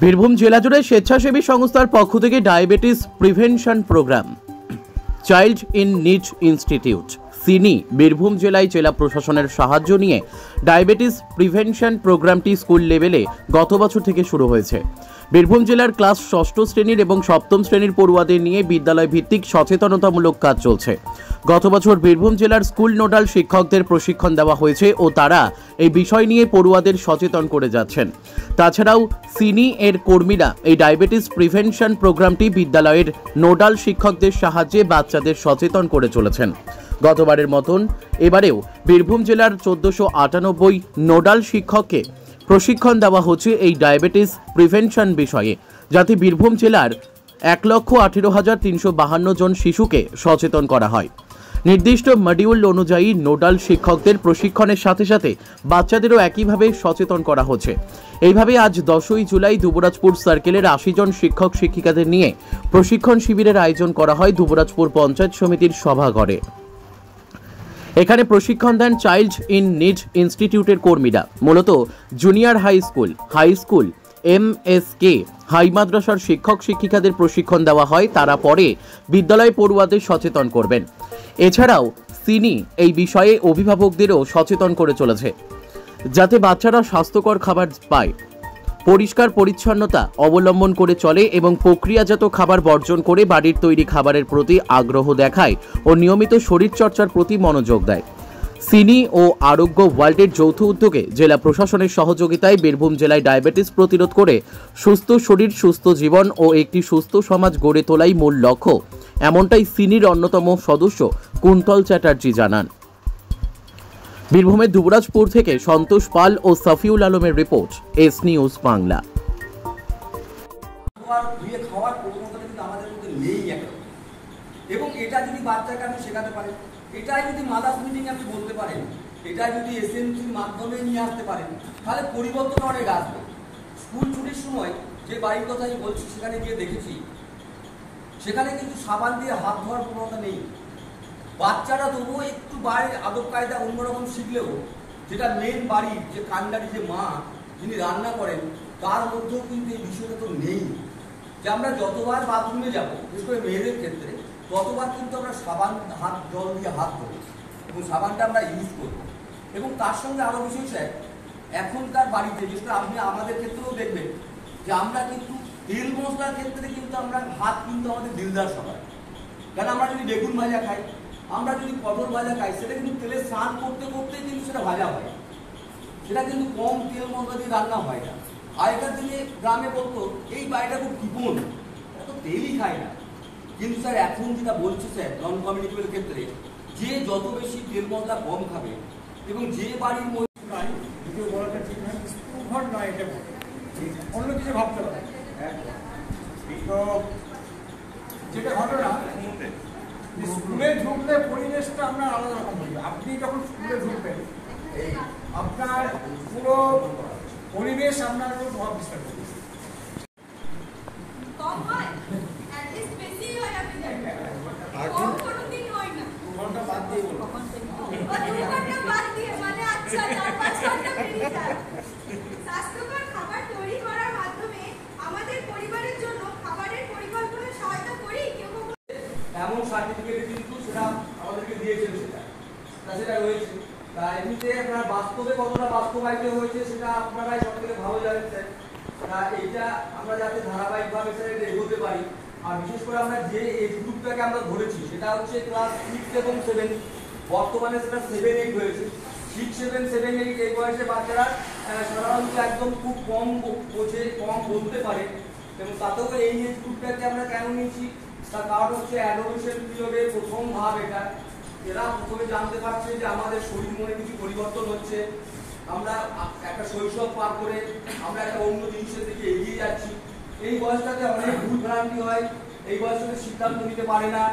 বীরভূম জেলা জুড়ে স্বেচ্ছাসেবী সংস্থার পক্ষ থেকে diabetes prevention programme child in need institute CINI Birbhum জেলায় জেলা প্রশাসনের সাহায্য নিয়ে ডায়াবেটিস প্রিভেনশন প্রোগ্রামটি স্কুল লেভেলে গত বছর থেকে শুরু হয়েছে। বীরভূম জেলার ক্লাস ষষ্ঠ শ্রেণীর এবং সপ্তম শ্রেণীর পড়ুয়াদের নিয়ে বিদ্যালয় ভিত্তিক সচেতনতামূলক কাজ চলছে। গত বছর বীরভূম জেলার স্কুল নোডাল শিক্ষকদের প্রশিক্ষণ দেওয়া হয়েছে ও তারা এই বিষয় নিয়ে পড়ুয়াদের সচেতন করে যাচ্ছেন। তাছাড়াও সিনি এর কর্মীরা এই ডায়াবেটিস প্রিভেনশন প্রোগ্রামটি বিদ্যালয়ের নোডাল শিক্ষকদের সাহায্যে বাচ্চাদের সচেতন করে চলেছেন। গতবারের মতন এবারেও বীরভূম জেলার 1498 নোডাল শিক্ষককে প্রশিক্ষণ দেওয়া হচ্ছে এই ডায়াবেটিস প্রিভেনশন বিষয়ে, যাতে বীরভূম জেলার 1,18,352 জন শিশুকে সচেতন করা হয়। নির্দিষ্ট মডিউল অনুযায়ী নোডাল শিক্ষকদের প্রশিক্ষণের সাথে সাথে বাচ্চাদেরও একইভাবে সচেতন করা হচ্ছে। এইভাবে আজ 10ই জুলাই দুবরাজপুর সার্কেলের 80 জন শিক্ষক শিক্ষিকাদের নিয়ে প্রশিক্ষণ শিবিরের আয়োজন করা হয় দুবরাজপুর পঞ্চায়েত সমিতির সভাঘরে। এখানে প্রশিক্ষণ দেন চাইল্ড ইন নিড ইনস্টিটিউটের কর্মীরা। মূলত junior high school MSK high মাদ্রাসার শিক্ষক শিক্ষিকাদের প্রশিক্ষণ দেওয়া হয়, তারা পরে বিদ্যালয় পড়ুয়াদের সচেতন করবেন। এছাড়াও সিনি এই বিষয়ে অভিভাবকদেরও সচেতন করে চলেছে, যাতে বাচ্চারা স্বাস্থ্যকর খাবার পায়, পরিষ্কার পরিচ্ছন্নতা অবলম্বন করে চলে এবং প্রক্রিয়াজাত খাবার বর্জন করে বাড়ির তৈরি খাবারের প্রতি আগ্রহ দেখায় ও নিয়মিত শরীরচর্চার প্রতি মনোযোগ দেয়। সিনি ও আরোগ্য ওয়ার্ল্ডের যৌথ উদ্যোগে জেলা প্রশাসনের সহযোগিতায় বীরভূম জেলায় ডায়াবেটিস প্রতিরোধ করে সুস্থ শরীর সুস্থ জীবন ও একটি সুস্থ সমাজ গড়ে তোলাই মূল লক্ষ্য, এমনটাই সিনির অন্যতম সদস্য কুন্তল চ্যাটার্জি জানান। বীরভূমের দুবরাজপুর থেকে সন্তোষ পাল ও সাফিউল আলমের রিপোর্ট, এস নিউজ বাংলা। এবং এটা যদি বাচ্চাকে আপনি শেখাতে পারেন, এটাই যদি মাদার্স মিটিং আপনি বলতে পারেন, এটাই যদি এসএমসির মাধ্যমে নিয়ে আসতে পারেন, তাহলে পরিবর্তন অনেক আসবে। স্কুল ছুটির সময় যে বাড়ির কথা আমি বলছি সেখানে গিয়ে দেখেছি, সেখানে কিন্তু সাবান দিয়ে হাত ধোয়ার প্রবণতা নেই। বাচ্চারা তবুও একটু বাড়ির আদব কায়দা অন্যরকম শিখলেও যেটা মেন বাড়ির যে কান্ডারি যে মা যিনি রান্না করেন তার মধ্যেও কিন্তু এই বিষয়টা তো নেই যে আমরা যতবার বাথরুমে যাবো, বিশেষ করে মেয়েদের ক্ষেত্রে, ততবার কিন্তু আমরা সাবান হাত জল দিয়ে হাত ধরবো এবং সাবানটা আমরা ইউজ করবো। এবং তার সঙ্গে আরও বিষয় স্যার, এখনকার বাড়িতে বিশেষ করে আপনি আমাদের ক্ষেত্রেও দেখবেন যে আমরা কিন্তু তেল মশলার ক্ষেত্রে কিন্তু আমরা হাত কিন্তু আমাদের দিলদার সবাই। কারণ আমরা যদি বেগুন ভাজা খাই, আমরা যদি পটল ভাজা খাই, সেটা কিন্তু তেলে স্নান করতে করতেই কিন্তু সেটা ভাজা হয়, সেটা কিন্তু কম তেল মশলা দিয়ে রান্না হয় না। আগেকার দিনে গ্রামে বলতো এই বাড়িটা খুব কৃপণ, এত তেলই খায় না। কিন্তু স্যার এখন যেটা বলছে স্যার নন কমিউনিকেবল ক্ষেত্রে, যে যত বেশি তেল মশলা কম খাবে এবং যে বাড়ির মধ্যে বলাটা ঠিক নয়, স্কুল নয়, এটা অন্য কিছু ভাবতে পারে। তো যেটা ঘটনা, স্কুলে ঢুকলে পরিবেশটা আমরা আলাদা রকম বলি। আপনি যখন স্কুলে ঢুকবেন, আপনার পুরো পরিবেশ আপনার উপর প্রভাব বিস্তার করবে। এমন সার্টিফিকেট কিন্তু সেটা আমাদেরকে দিয়েছেন, সেটা রয়েছে। তা এমনিতে আপনার বাস্তবে কতটা বাস্তবায়িত হয়েছে সেটা আপনারাই সব থেকে ভালো জানেন স্যার। তা এইটা আমরা যাতে ধারাবাহিকভাবে স্যার এটা এগোতে পারি, আর বিশেষ করে আমরা যে এজ গ্রুপটাকে আমরা ধরেছি সেটা হচ্ছে ক্লাস 6 এবং 7, বর্তমানে সেটা 7-8 হয়েছে। 6, 7, 7, 8 এই বয়সে বাচ্চারা সাধারণত একদম খুব কম বোঝে, কম বলতে পারে। এবং তাতেও এই এজ গ্রুপটাকে আমরা কেন নিয়েছি, তার কারণ হচ্ছে অ্যাডোলেসেন্ট পিরিয়ডের প্রথম ভাব এটা। এরা প্রথমে জানতে পারছে যে আমাদের শরীর মনে কিছু পরিবর্তন হচ্ছে, আমরা একটা শৈশব পার করে আমরা একটা অন্য জিনিসের দিকে এগিয়ে যাচ্ছি। এই বয়সটাতে অনেক ভুল ভ্রান্তি হয়, এই বয়সটাতে সিদ্ধান্ত নিতে পারে না,